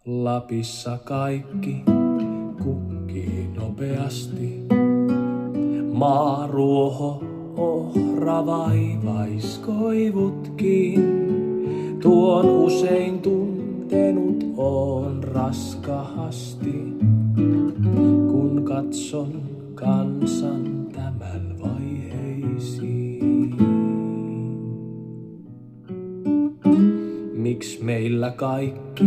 Lapissa kaikki kukkii nopeasti. Maaruoho, ohra, vaivaiskoivutkin. Tuon usein tuntenut oon raskahasti, kun katson kansan tämän vaiheisiin. Miks meillä kaikki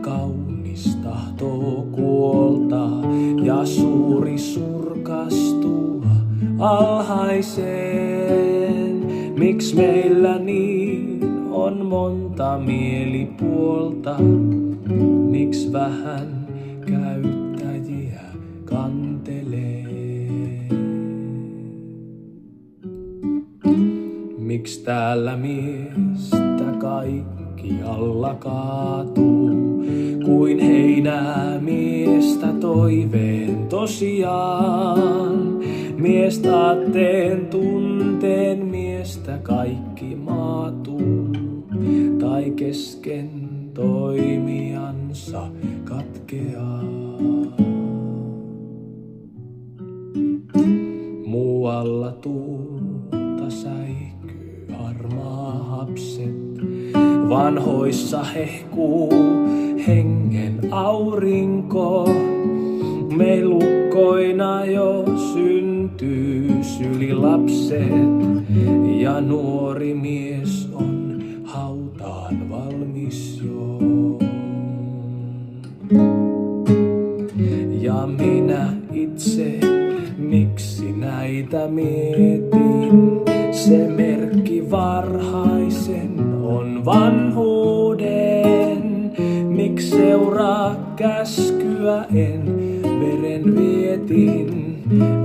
kaunis tahtoo kuoltaa ja suuri surkastua alhaiseen? Miks meillä niin on monta mielipuolta? Miks vähän käyttäjiä kantelee? Miks täällä miestä kaikki alla kaatuu, kuin heinää miestä toiveen tosiaan? Miestä aatteen tunteen miestä kaikki maatuu, tai kesken toimiansa katkeaa. Muualla tuulta säikyy harmaa hapset, vanhoissa hehkuu hengen aurinko. Me lukkoina jo syntyy sylilapset, ja nuori mies on hautaan valmis jo. Ja minä itse, miksi näitä mietin? Se merkki varhaisen on vanhuuden. Miks seuraa käskyä en veren vietin,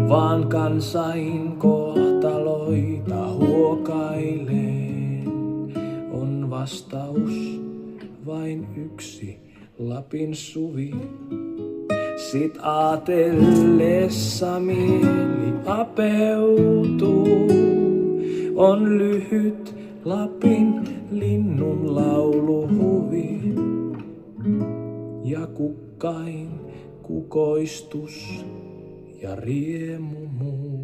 vaan kansain kohtaloita huokailen. On vastaus vain yksi, Lapin suvi. Sit aatellessa mieli apeutuu. On lyhyt Lapin linnun lauluhuvi ja kukkain kukoistus ja riemu muu.